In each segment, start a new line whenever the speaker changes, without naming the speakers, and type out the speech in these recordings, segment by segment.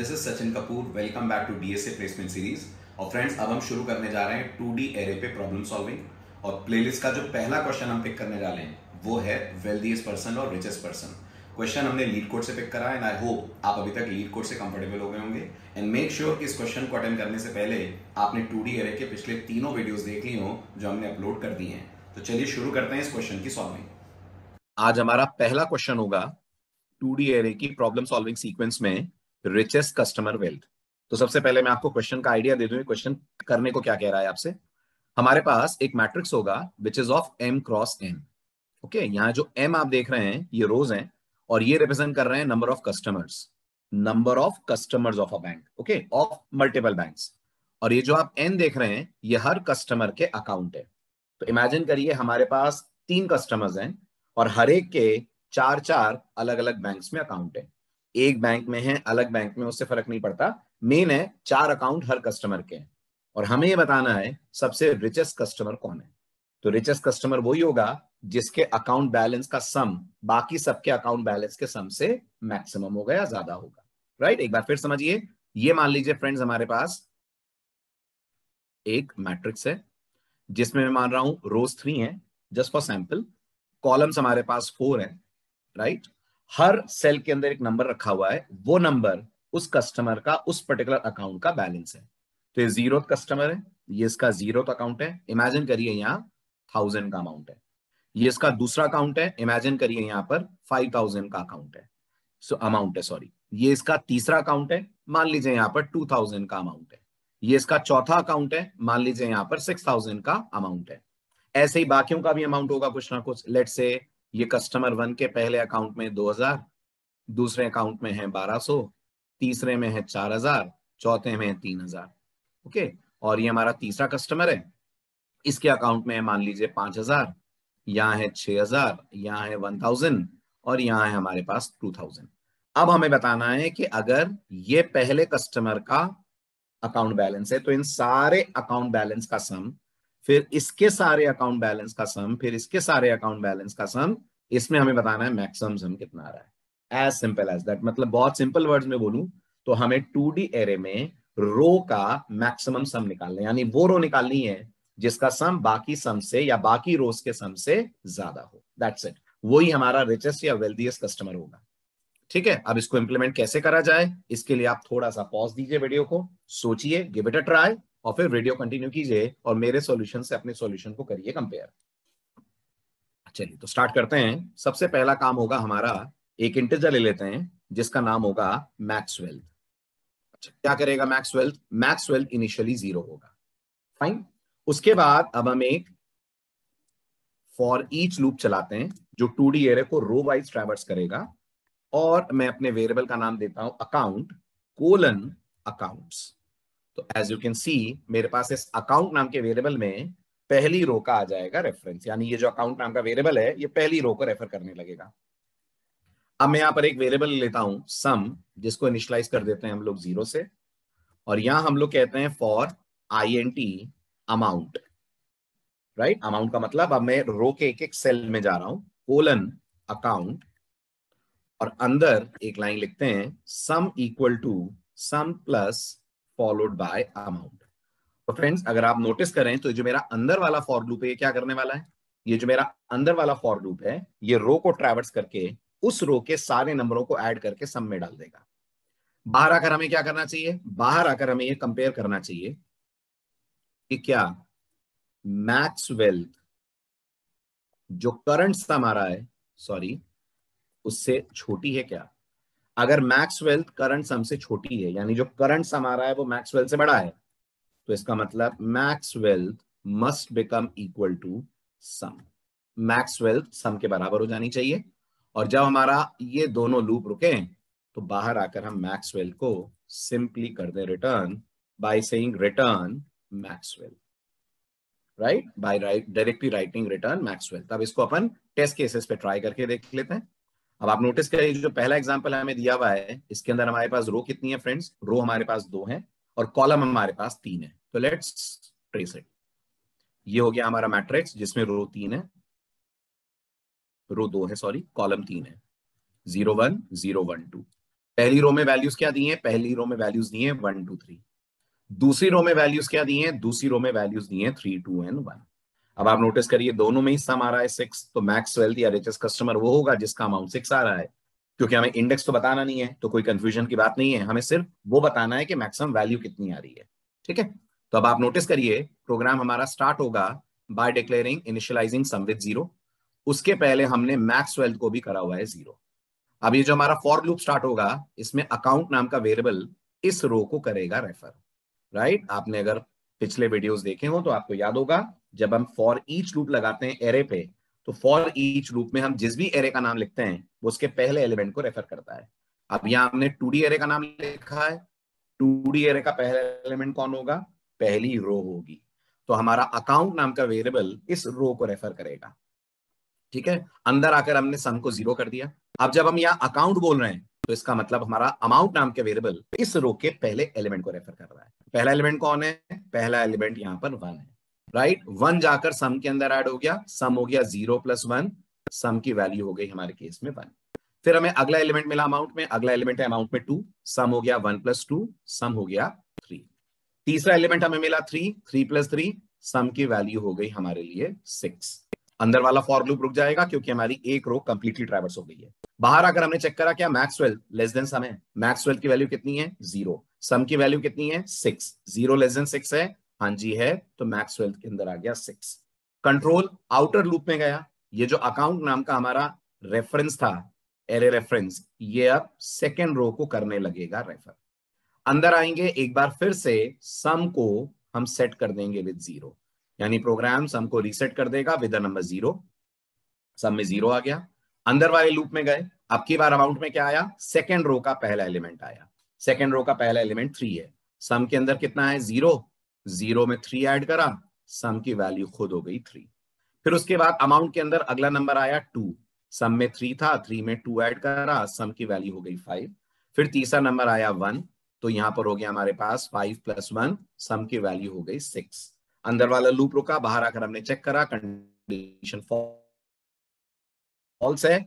This is Sachin Kapoor. Welcome back to DSA placement series. और friends, अब हम शुरू करने जा रहे हैं 2D एरे पे प्रॉब्लम सॉल्विंग। और प्लेलिस्ट का जो पहला क्वेश्चन हम पिक करने जा रहे हैं वो है वेल्दीएस्ट पर्सन और रिचेस्ट पर्सन। क्वेश्चन हमने लीड कोड से पिक करा है एंड आई होप आप अभी तक लीड कोड से कंफर्टेबल हो गए होंगे। एंड मेक श्योर कि इस क्वेश्चन को अटेंड करने से पहले आपने 2D एरे के पिछले तीनों वीडियोस देख ली हो जो हमने अपलोड कर दी हैं। तो चलिए शुरू करते हैं इस क्वेश्चन की सॉल्विंग। आज हमारा पहला क्वेश्चन होगा 2D एरे की प्रॉब्लम सॉल्विंग सीक्वेंस में रिचेस्ट कस्टमर वेल्थ। तो सबसे पहले मैं आपको क्वेश्चन का आइडिया दे दूं, क्वेश्चन करने को क्या कह रहा है आपसे। हमारे पास एक मैट्रिक्स होगा which is of m cross n। Okay, यहां जो m आप देख रहे हैं ये रोज हैं और ये रिप्रेजेंट कर रहे हैं number of customers of a bank, okay, of multiple banks. और ये जो आप n देख रहे हैं ये हर कस्टमर के अकाउंट है। तो इमेजिन करिए हमारे पास 3 कस्टमर्स हैं और हर एक के 4 अलग अलग बैंक्स में अकाउंट है। एक बैंक में है, अलग बैंक में, उससे फर्क नहीं पड़ता, मेन है 4 अकाउंट हर कस्टमर के हैं। और हमें यह बताना है सबसे रिचेस्ट कस्टमर कौन है। तो रिचेस्ट कस्टमर वही होगा जिसके अकाउंट बैलेंस का सम बाकी सबके अकाउंट बैलेंस के सम से मैक्सिमम होगा या ज्यादा होगा। राइट, एक बार फिर समझिए। ये मान लीजिए फ्रेंड्स हमारे पास एक मैट्रिक्स है जिसमें मैं मान रहा हूं रोज 3 है, जस्ट फॉर सैंपल। कॉलम्स हमारे पास 4 है, राइट। हर सेल के अंदर एक नंबर रखा हुआ है, वो नंबर उस कस्टमर का उस पर्टिकुलर अकाउंट का बैलेंस है। तो ये 0th कस्टमर है, ये इसका 0th अकाउंट है। इमेजिन करिए यहां 1000 का अमाउंट है। ये इसका दूसरा अकाउंट है, इमेजिन करिए यहां पर 5000 का अकाउंट है, अमाउंट है, सॉरी। ये इसका तीसरा अकाउंट है, मान लीजिए यहां पर 2000 का अमाउंट है। ये इसका चौथा अकाउंट है, मान लीजिए यहां पर 6000 का अमाउंट है। ऐसे ही बाकियों का भी अमाउंट होगा कुछ ना कुछ। लेट से ये कस्टमर 1 के पहले अकाउंट में 2000, दूसरे अकाउंट में है 1200, तीसरे में है 4000, चौथे में है 3000। ओके, और ये हमारा तीसरा कस्टमर है, इसके अकाउंट में है मान लीजिए 5000, यहाँ है 6000, यहाँ है 1000 और यहाँ है हमारे पास 2000। अब हमें बताना है कि अगर ये पहले कस्टमर का अकाउंट बैलेंस है तो इन सारे अकाउंट बैलेंस का सम, फिर इसके सारे अकाउंट बैलेंस का सम, फिर इसके सारे अकाउंट बैलेंस का सम, इसमें हमें बताना है मैक्सिमम सम कितना आ रहा है। As simple as that. मतलब बहुत सिंपल वर्ड्स में बोलूं तो हमें 2D एरे में रो का मैक्सिमम सम निकालना है, यानी वो रो निकालनी है जिसका सम बाकी सम से या बाकी रोज के सम से ज्यादा हो। दैट्स इट, वही हमारा रिचेस्ट या वेल्दीएस्ट कस्टमर होगा। ठीक है, अब इसको इंप्लीमेंट कैसे करा जाए इसके लिए आप थोड़ा सा पॉज दीजिए वीडियो को, सोचिए, गिव इट अ ट्राई, और फिर वीडियो कंटिन्यू कीजिए और मेरे सॉल्यूशन से अपने सॉल्यूशन को करिए कंपेयर। चलिए तो स्टार्ट करते हैं। सबसे पहला काम होगा हमारा, एक इंटीजर ले लेते हैं जिसका नाम होगा मैक्सवेल। अच्छा, क्या करेगा मैक्सवेल? मैक्सवेल इनिशियली 0 होगा, फाइन। उसके बाद अब हम एक फॉर ईच लूप चलाते हैं जो 2D एरे को रो वाइज ट्रैवर्स करेगा। और मैं अपने वेरिएबल का नाम देता हूं अकाउंट कोलन अकाउंट्स। तो एज यू कैन सी मेरे पास इस अकाउंट नाम के वेरिएबल में पहली रो का आ जाएगा रेफरेंस, यानी ये जो अकाउंट नाम का वेरिएबल है ये पहली रो को रेफर करने लगेगा। अब मैं यहां पर एक वेरिएबल लेता हूं सम, जिसको इनिशियलाइज कर देते हैं हम लोग 0 से, और यहां हम लोग कहते हैं for INT amount. Right, amount का मतलब अब मैं रो के एक एक सेल में जा रहा हूं, कोलन अकाउंट, और अंदर एक लाइन लिखते हैं sum equal to sum plus followed by amount. तो फ्रेंड्स अगर आप नोटिस करें तो जो मेरा अंदर वाला फॉर लूप है ये क्या करने वाला है, ये जो मेरा अंदर वाला फॉर लूप है ये रो को ट्रैवर्स करके उस रो के सारे नंबरों को ऐड करके सम में डाल देगा। बाहर आकर हमें क्या करना चाहिए, बाहर आकर हमें ये कंपेयर करना चाहिए कि क्या मैक्सवेल जो करंट सम आ रहा है, सॉरी, उससे छोटी है क्या। अगर मैक्सवेल करंट सम से छोटी है, यानी जो करंट सम आ रहा है वो मैक्सवेल से बड़ा है, तो इसका मतलब maxval must become equal to sum. Maxval sum के बराबर हो जानी चाहिए। और जब हमारा ये दोनों लूप रुके तो बाहर आकर हम मैक्सवेल को सिंपली कर दें return by saying return maxwell. Right, by directly writing return maxwell. तब इसको अपन टेस्ट केसेस पे ट्राई करके देख लेते हैं। अब आप नोटिस करिए जो पहला एग्जांपल हमें दिया हुआ है इसके अंदर हमारे पास रो कितनी है फ्रेंड्स, रो हमारे पास 2 है और कॉलम हमारे पास 3 है। तो लेट्स ट्रेस इट। ये हो गया हमारा मैट्रिक्स जिसमें रो 3 है, रो 2 है, सॉरी, कॉलम 3 है, 0 1 0 1 2। पहली रो में वैल्यूज क्या दी हैं? पहली रो में वैल्यूज दी हैं 1 2 3। दूसरी रो में वैल्यूज क्या दी हैं? दूसरी रो में वैल्यूज दी हैं 3 2 एंड 1। अब आप नोटिस करिए दोनों में ही सम आ रहा है 6, तो मैक्स वेल्थ या रिचेस्ट कस्टमर वो होगा जिसका अमाउंट 6 आ रहा है। क्योंकि हमें इंडेक्स तो बताना नहीं है, तो कोई कंफ्यूजन की बात नहीं है, हमें सिर्फ वो बताना है कि मैक्सिमम वैल्यू कितनी आ रही है। ठीक है, तो अब आप नोटिस करिए प्रोग्राम हमारा स्टार्ट होगा by declaring initialising sum with 0। उसके पहले हमने मैक्स वेल्थ को भी करा हुआ है 0। अब ये जो हमारा फॉर लूप स्टार्ट होगा, इसमें अकाउंट नाम का वेरिएबल इस रो को करेगा रेफर। राइट, आपने अगर पिछले वीडियोस देखे हो तो आपको याद होगा जब हम फॉर ईच लूप लगाते हैं एरे पे, तो फॉर ईच लूप में हम जिस भी एरे का नाम लिखते हैं वो उसके पहले एलिमेंट को रेफर करता है। अब यहां हमने 2D एरे का नाम लिखा है, 2D एरे का पहला एलिमेंट कौन होगा? पहली रो होगी। तो हमारा अकाउंट नाम का वेरिएबल इस रो को रेफर करेगा। ठीक है, अंदर आकर हमने सम को 0 कर दिया। अब जब हम यहाँ अकाउंट बोल रहे हैं तो इसका मतलब हमारा अमाउंट नाम के वेरिएबल इस रो के पहले एलिमेंट को रेफर कर रहा है। पहला एलिमेंट कौन है? पहला एलिमेंट यहाँ पर 1 है। राइट, 1 जाकर सम के अंदर ऐड हो गया, सम हो गया 0 + 1, सम की वैल्यू हो गई हमारे केस में 1। फिर हमें अगला एलिमेंट मिला अमाउंट में, अगला एलिमेंट है अमाउंट में 2, सम हो गया 1 + 2, सम हो गया 3। तीसरा एलिमेंट हमें मिला 3, 3 + 3, सम की वैल्यू हो गई हमारे लिए 6। अंदर वाला फॉर लूप रुक जाएगा क्योंकि हमारी एक रो कंप्लीटली ट्रैवर्स हो गई है। बाहर आकर हमने चेक करा क्या मैक्सवेल लेस देन सम है? मैक्सवेल की वैल्यू कितनी है? 0। सम की वैल्यू कितनी है? 6। 0 लेस देन 6 है? हाँ जी है, तो मैक्सवेल के अंदर आ गया 6। कंट्रोल आउटर लूप में गया। ये जो अकाउंट नाम का हमारा रेफरेंस था, एरे रेफरेंस, ये अब सेकेंड रो को करने लगेगा रेफर। अंदर आएंगे, एक बार फिर से सम को हम सेट कर देंगे विद 0, यानी प्रोग्राम सम को रीसेट कर देगा विद नंबर 0। सम में 0 आ गया। अंदर वाले लूप में गए, अब की बार अमाउंट में क्या आया? सेकेंड रो का पहला एलिमेंट आया। सेकेंड रो का पहला एलिमेंट 3 है। सम के अंदर कितना है? 0। 0 में 3 ऐड करा, सम की वैल्यू खुद हो गई 3। फिर उसके बाद अमाउंट के अंदर अगला नंबर आया 2। सम में 3 था, 3 में 2 ऐड करा, सम की वैल्यू हो गई 5। फिर तीसरा नंबर आया 1, तो यहां पर हो गया हमारे पास 5 + 1, सम की वैल्यू हो गई 6। अंदर वाला लूप रुका, बाहर आकर हमने चेक करा, कंडीशन फॉल्स है,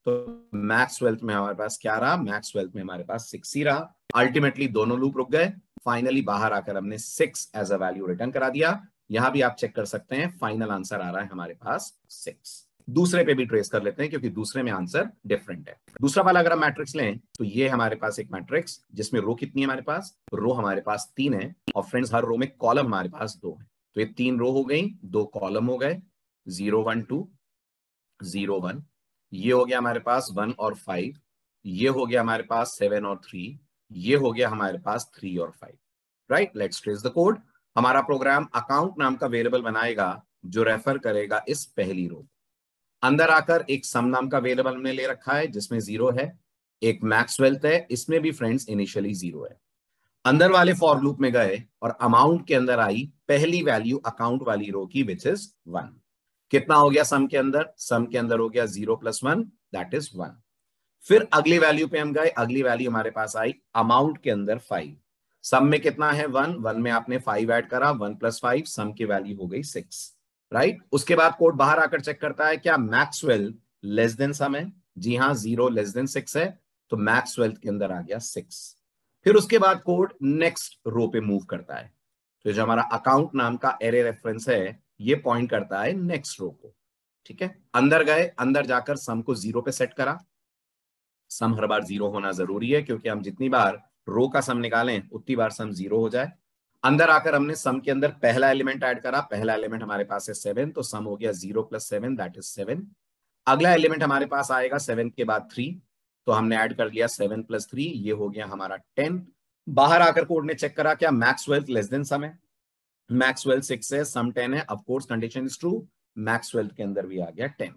तो मैक्स वेल्थ में हमारे पास क्या रहा? मैक्स वेल्थ में हमारे पास 6 ही रहा। अल्टीमेटली दोनों लूप रुक गए। फाइनली बाहर आकर हमने 6 एज अ वैल्यू रिटर्न करा दिया। यहां भी आप चेक कर सकते हैं, फाइनल आंसर आ रहा है हमारे पास 6। दूसरे पे भी ट्रेस कर लेते हैं क्योंकि दूसरे में आंसर डिफरेंट है। दूसरा वाला अगर हम मैट्रिक्स लें तो ये हमारे पास एक मैट्रिक्स जिसमें रो कितनी है हमारे पास? रो हमारे पास 3 है, और फ्रेंड्स हर रो में कॉलम हमारे पास 2 है। तो ये 3 रो हो गई, 2 कॉलम हो गए, 0 1 2 0 1। ये हो गया हमारे पास 1 और 5, ये हो गया हमारे पास 7 और 3, ये हो गया हमारे पास 3 और 5। Right, let's trace the code. हमारा प्रोग्राम अकाउंट नाम का वेरिएबल बनाएगा जो रेफर करेगा इस पहली रो। अंदर आकर एक सम नाम का वेरिएबल हमने ले रखा है जिसमें 0 है, एक मैक्स वेल्थ है, इसमें भी फ्रेंड्स इनिशियली 0 है। अंदर वाले फॉर लूप में गए और अमाउंट के अंदर आई पहली वैल्यू अकाउंट वाली रो की विच इज 1। कितना हो गया सम के अंदर? सम के अंदर हो गया 0 + 1, दैट इज 1। फिर अगली वैल्यू पे हम गए, अगली वैल्यू हमारे पास आई अमाउंट के अंदर 5। सम में कितना है? 1, 1 में आपने 5 ऐड करा, 1 + 5, सम की वैल्यू हो गई 6। राइट, उसके बाद कोड बाहर आकर चेक करता है क्या मैक्सवेल लेस देन सम है? जी हाँ, 0 लेस देन 6 है, तो मैक्सवेल के अंदर आ गया 6। फिर उसके बाद कोड नेक्स्ट रो पे मूव करता है। तो जो हमारा अकाउंट नाम का एरे रेफरेंस है, ये पॉइंट करता है नेक्स्ट रो को। ठीक है, अंदर गए, अंदर जाकर सम को 0 पे सेट करा। सम हर बार 0 होना जरूरी है क्योंकि हम जितनी बार रो का सम निकालें उतनी बार सम 0 हो जाए। अंदर आकर हमने सम के अंदर पहला एलिमेंट ऐड करा, पहला एलिमेंट हमारे पास है 7, तो सम हो गया 0 + 7, दैट इज 7। अगला एलिमेंट हमारे पास आएगा 7 के बाद 3, तो हमने ऐड कर लिया 7 + 3, ये हो गया हमारा 10। बाहर आकर कोड ने चेक करा क्या मैक्सवेल लेस देन सम है? मैक्सवेल 6 है, सम 10 है, of course condition is true, Maxwell के अंदर भी आ गया 10।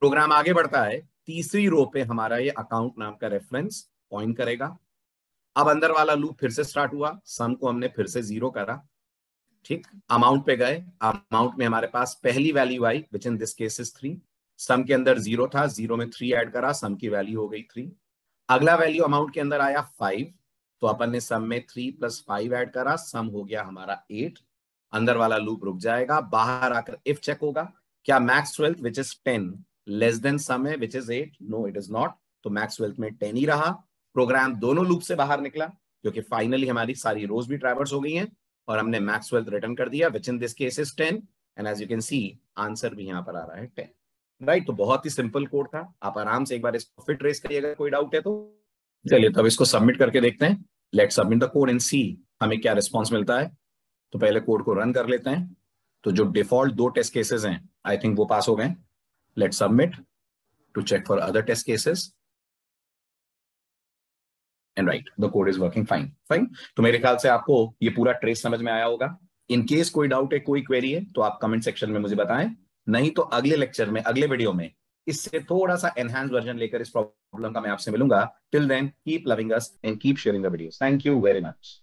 प्रोग्राम आगे बढ़ता है, तीसरी रो पे हमारा ये अकाउंट नाम का रेफरेंस पॉइंट करेगा। अब अंदर वाला लूप फिर से स्टार्ट हुआ, सम को हमने फिर से 0 करा। ठीक, अमाउंट पे गए, अमाउंट में हमारे पास पहली value I which in this case is 3। सम के अंदर 0 था, 0 में 3 ऐड करा, सम की वैल्यू हो गई 3। अगला वैल्यू अमाउंट के अंदर आया 5, तो अपन ने सम में 3 + 5 ऐड करा, सम हो गया हमारा 8। अंदर वाला लूप रुक जाएगा, बाहर आकर इफ चेक होगा क्या maxval which is 10 less than sum है which is 8? No it is not, तो मैक्सवेल में 10 ही रहा। प्रोग्राम दोनों लूप से बाहर निकला क्योंकि फाइनली हमारी सारी रोज भी ट्रैवर्स हो गई हैं और हमने मैक्सवेल रिटर्न कर दिया which in this case is 10 and as you can see answer भी यहां पर आ रहा है 10 राइट। तो बहुत ही सिंपल कोड था, आप आराम से एक बार इसको फिर ट्रेस करिएगा, कोई डाउट है तो। चलिए तब इसको सबमिट करके देखते हैं। Let submit the code and see हमें क्या रिस्पॉन्स मिलता है। तो पहले कोड को रन कर लेते हैं। तो जो डिफॉल्ट 2 टेस्ट केसेस हैं आई थिंक वो पास हो गए। Let submit to check for other test cases and right the code is working fine fine. तो मेरे ख्याल से आपको ये पूरा ट्रेस समझ में आया होगा। इन केस कोई डाउट है, कोई क्वेरी है तो आप कमेंट सेक्शन में मुझे बताएं, नहीं तो अगले लेक्चर में, अगले वीडियो में इससे थोड़ा सा एनहांस वर्जन लेकर इस प्रॉब्लम का मैं आपसे मिलूंगा। Till then keep loving us and keep sharing the videos. Thank you very much.